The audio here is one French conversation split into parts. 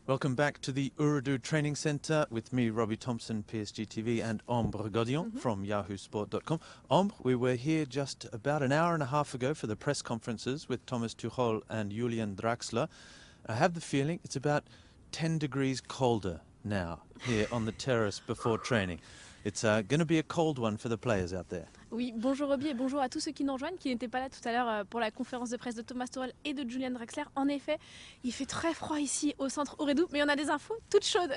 Welcome back to the Urdu Training Centre with me, Robbie Thompson, PSG TV, and Ambre Godion from yahoosport.com. Ambre, we were here just about an hour and a half ago for the press conferences with Thomas Tuchel and Julian Draxler. I have the feeling it's about 10 degrees colder now here on the terrace before training. It's going to be a cold one for the players out there. Oui, bonjour Robbie et bonjour à tous ceux qui nous rejoignent, qui n'étaient pas là tout à l'heure pour la conférence de presse de Thomas Tuchel et de Julian Draxler. En effet, il fait très froid ici au centre Ooredoo, mais on a des infos toutes chaudes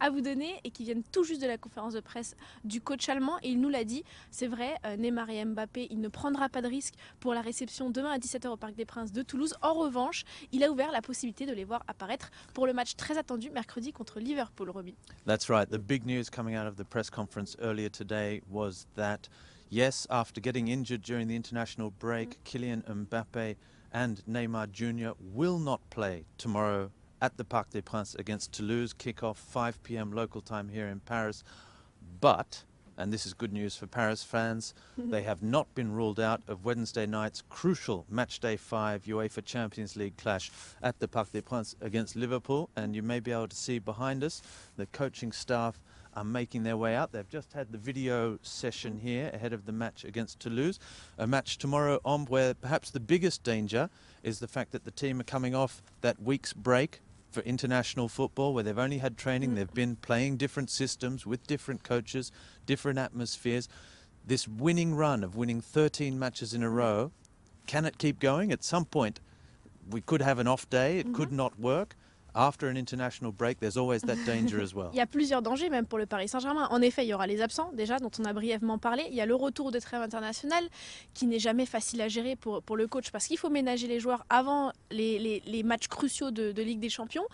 à vous donner et qui viennent tout juste de la conférence de presse du coach allemand. Et il nous l'a dit, c'est vrai, Neymar et Mbappé, il ne prendra pas de risque pour la réception demain à 17h au Parc des Princes de Toulouse. En revanche, il a ouvert la possibilité de les voir apparaître pour le match très attendu mercredi contre Liverpool, Robbie. That's right. The big news coming out of the press conference earlier today was that yes, after getting injured during the international break, Kylian Mbappé and Neymar Jr. will not play tomorrow at the Parc des Princes against Toulouse. Kick-off 5 p.m. local time here in Paris. But, and this is good news for Paris fans, they have not been ruled out of Wednesday night's crucial matchday 5 UEFA Champions League clash at the Parc des Princes against Liverpool. And you may be able to see behind us the coaching staff are making their way out. They've just had the video session here ahead of the match against Toulouse. A match tomorrow on where perhaps the biggest danger is the fact that the team are coming off that week's break for international football where they've only had training, they've been playing different systems with different coaches, different atmospheres. This winning run of winning 13 matches in a row, can it keep going? At some point, we could have an off day, it could not work. After an international break, there's always that danger as well. Il y a plusieurs dangers même pour le Paris Saint-Germain. En effet, il y aura les absents déjà, dont on a brièvement parlé. Il y a le retour de trêve internationale qui n'est jamais facile à gérer pour le coach parce qu'il faut ménager les joueurs avant les matchs cruciaux de Ligue des Champions.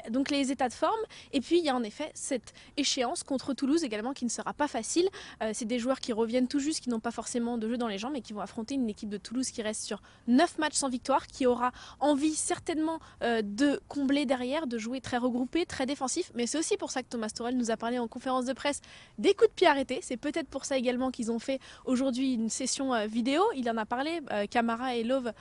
Donc les états de forme. Et puis il y a en effet cette échéance contre Toulouse également qui ne sera pas facile. C'est des joueurs qui reviennent tout juste, qui n'ont pas forcément de jeu dans les jambes, mais qui vont affronter une équipe de Toulouse qui reste sur 9 matchs sans victoire, qui aura envie certainement de combler derrière, de jouer très regroupé, très défensif, mais c'est aussi pour ça que Thomas Tuchel nous a parlé en conférence de presse des coups de pied arrêtés. C'est peut-être pour ça également qu'ils ont fait aujourd'hui une session vidéo. Il en a parlé, Camara et Love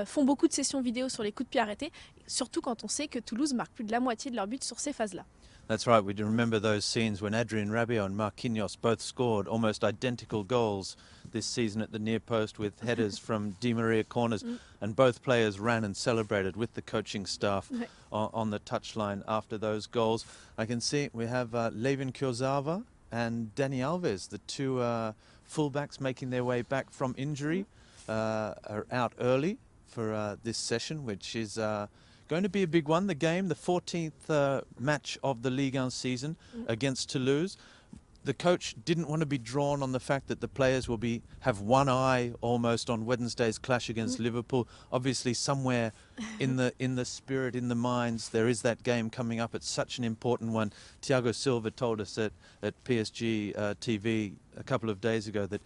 font beaucoup de sessions vidéo sur les coups de pied arrêtés, surtout quand on sait que Toulouse marque plus de la moitié de leurs buts sur ces phases-là. That's right. We remember those scenes when Adrien Rabiot and Marquinhos both scored almost identical goals this season at the near post with headers from Di Maria corners, and both players ran and celebrated with the coaching staff on the touchline after those goals. I can see we have Levin Kurzawa and Dani Alves, the two fullbacks making their way back from injury, are out early for this session, which is going to be a big one. The game, the 14th match of the Ligue 1 season against Toulouse. The coach didn't want to be drawn on the fact that the players will have one eye almost on Wednesday's clash against Liverpool. Obviously, somewhere in the spirit, in the minds, there is that game coming up. It's such an important one. Thiago Silva told us at PSG TV a couple of days ago that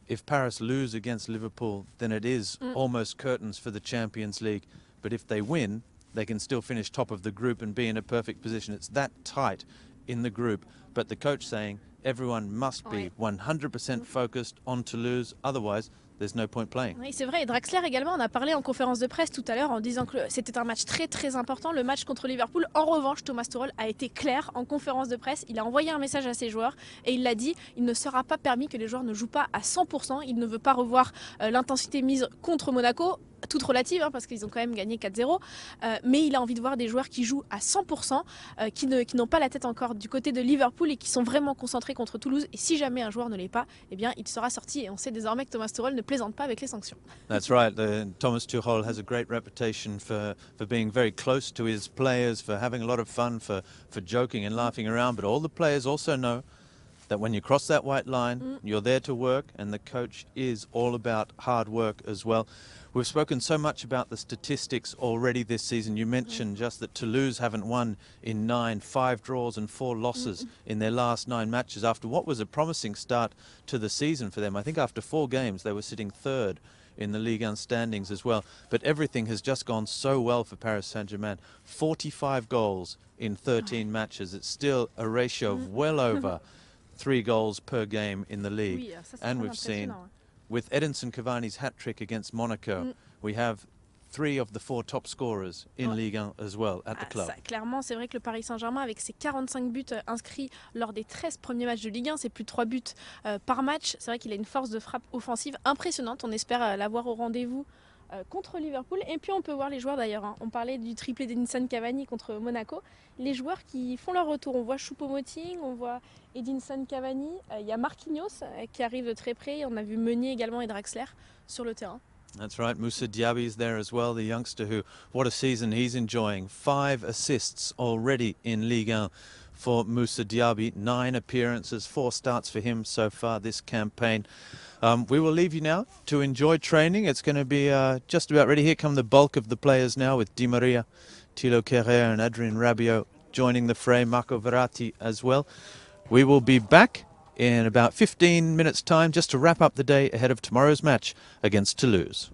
if Paris lose against Liverpool, then it is almost curtains for the Champions League. But if they win, they can still finish top of the group and be in a perfect position. It's that tight in the group. But the coach saying everyone must be 100% focused on Toulouse, otherwise there's no point playing. Oui, c'est vrai. Et Draxler également, on a parlé en conférence de presse tout à l'heure en disant que c'était un match très très important, le match contre Liverpool. En revanche, Thomas Tuchel a été clair en conférence de presse. Il a envoyé un message à ses joueurs et il l'a dit, il ne sera pas permis que les joueurs ne jouent pas à 100%. Il ne veut pas revoir l'intensité mise contre Monaco, toute relative parce qu'ils ont quand même gagné 4-0, mais il a envie de voir des joueurs qui jouent à 100%, qui n'ont pas la tête encore du côté de Liverpool et qui sont vraiment concentrés contre Toulouse. Et si jamais un joueur ne l'est pas, eh bien il sera sorti. Et on sait désormais que Thomas Tuchel ne plaisante pas avec les sanctions. That's right. Thomas Tuchel has a great reputation for being very close to his players, for having a lot of fun, for joking and laughing around. But all the players also know that when you cross that white line, you're there to work, and the coach is all about hard work as well. We've spoken so much about the statistics already this season. You mentioned just that Toulouse haven't won in 9, 5 draws and 4 losses in their last 9 matches after what was a promising start to the season for them. I think after 4 games they were sitting 3rd in the Ligue 1 standings as well. But everything has just gone so well for Paris Saint-Germain. 45 goals in 13 matches. It's still a ratio of well over 3 goals per game in the league. Oui, ça, and we've seen with Edinson Cavani's hat-trick against Monaco, we have 3 of the 4 top scorers in Ligue 1 as well at the club. Clairement, c'est vrai que le Paris Saint-Germain, avec ses 45 buts inscrits lors des 13 premiers matchs de Ligue 1, c'est plus de 3 buts par match. C'est vrai qu'il a une force de frappe offensive impressionnante. On espère l'avoir au rendez-vous contre Liverpool. Et puis on peut voir les joueurs d'ailleurs, hein. On parlait du triplé d'Edinson Cavani contre Monaco. Les joueurs qui font leur retour, on voit Choupo-Moting, on voit Edinson Cavani, il y a Marquinhos qui arrive de très près, on a vu Meunier également et Draxler sur le terrain. That's right, Moussa Diaby is there as well, the youngster who, what a season he's enjoying. 5 assists already in Ligue 1 for Moussa Diaby, 9 appearances, 4 starts for him so far this campaign. We will leave you now to enjoy training. It's going to be just about ready. Here come the bulk of the players now with Di Maria, Thilo Kehrer and Adrien Rabiot joining the fray, Marco Verratti as well. We will be back in about 15 minutes' time just to wrap up the day ahead of tomorrow's match against Toulouse.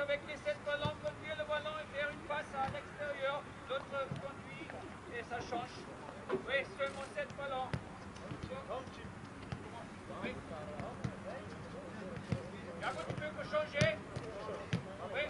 Avec les 7 ballons, conduire le ballon et faire une passe à l'extérieur. L'autre conduit et ça change. Oui, seulement 7 ballons. Oui. Gabo, tu peux que changer? Oui.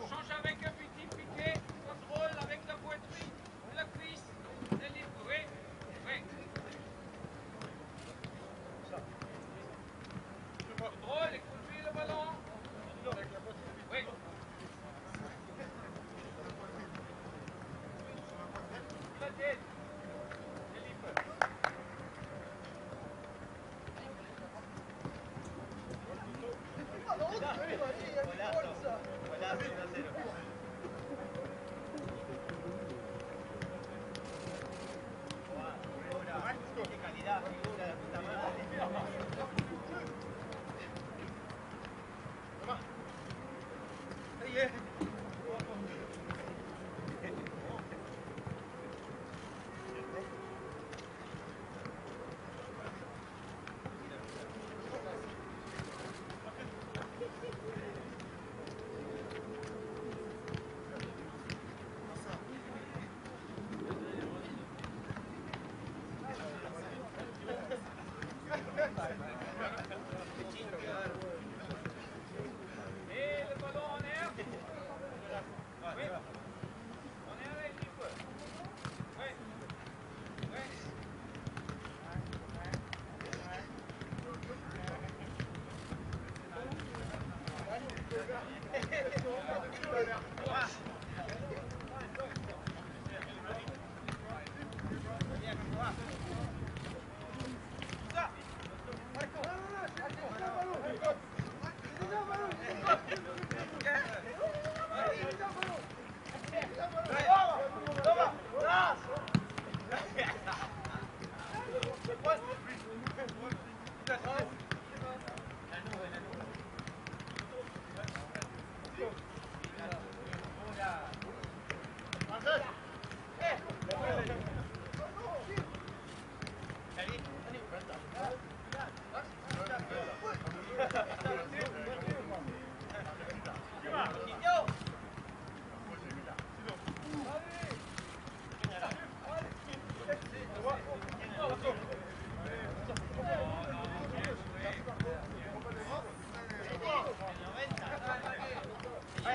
Change avec un petit piqué, contrôle avec la poitrine, la cuisse, les livres, oui, oui. Contrôle et conduis le ballon. Oui. La tête, les livres. Allez,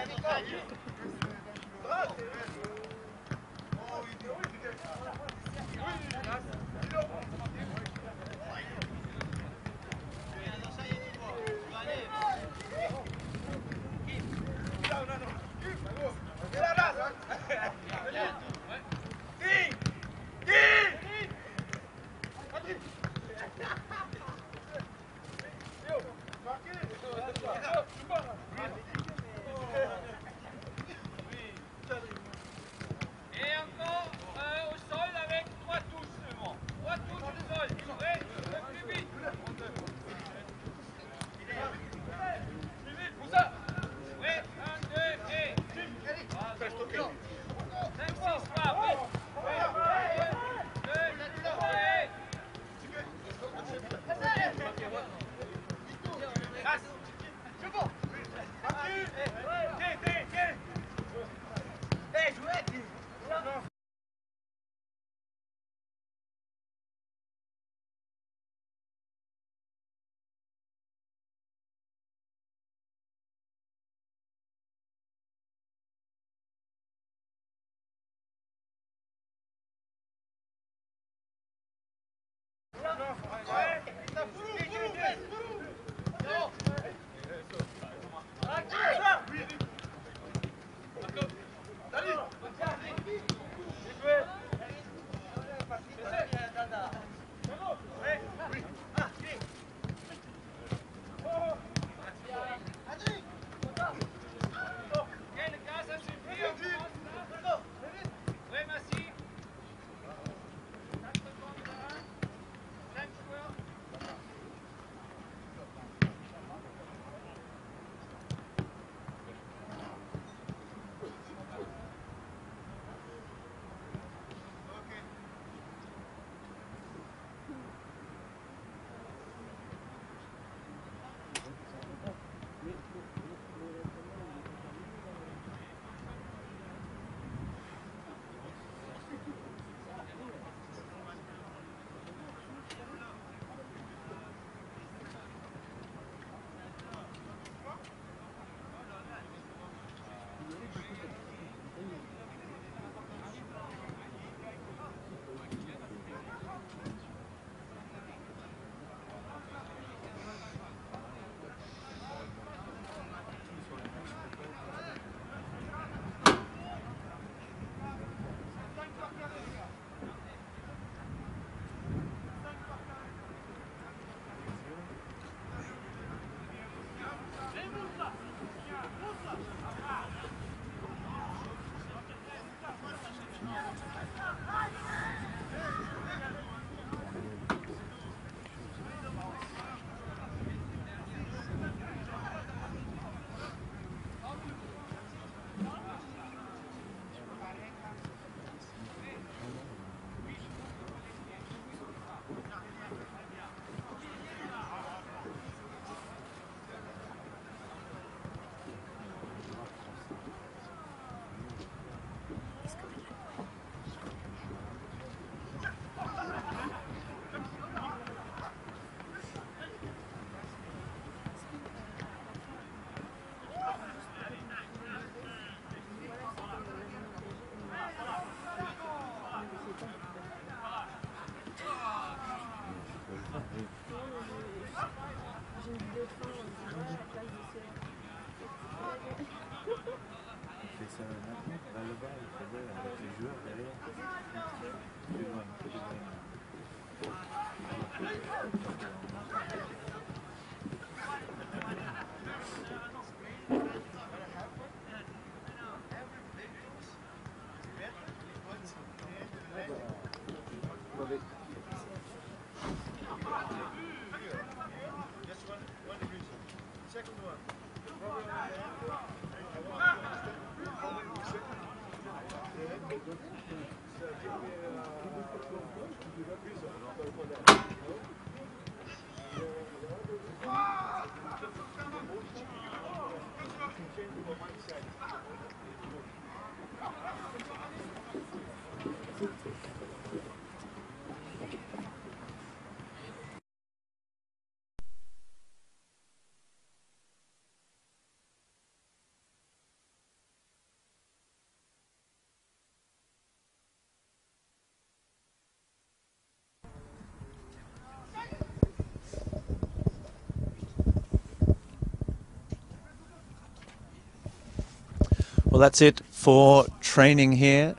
Well, that's it for training here.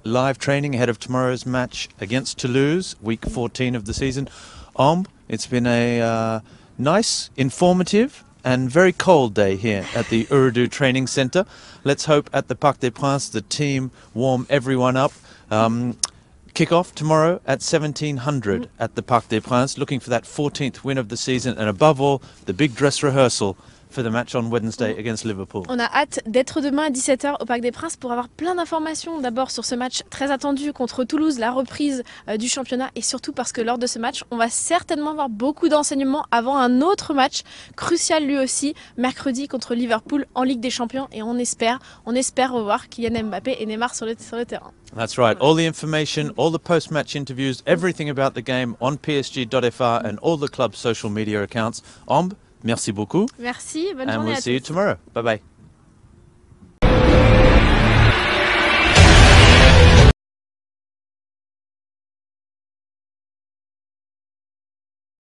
Live training ahead of tomorrow's match against Toulouse, week 14 of the season. It's been a nice, informative and very cold day here at the Urdu Training Centre. Let's hope at the Parc des Princes the team warm everyone up. Kick-off tomorrow at 1700 at the Parc des Princes, looking for that 14th win of the season and above all, the big dress rehearsal for the match on Wednesday against Liverpool. On a hâte d'être demain à 17h au Parc des Princes pour avoir plein d'informations. D'abord sur ce match très attendu contre Toulouse, la reprise du championnat et surtout parce que lors de ce match, on va certainement avoir beaucoup d'enseignements avant un autre match crucial lui aussi, mercredi contre Liverpool en Ligue des Champions et on espère revoir Kylian Mbappé et Neymar sur le terrain. That's right. All the information, all the post-match interviews, everything about the game on psg.fr and all the club's social media accounts. Merci beaucoup. Merci, bonne and journée we'll à see you tous. tomorrow. Bye bye.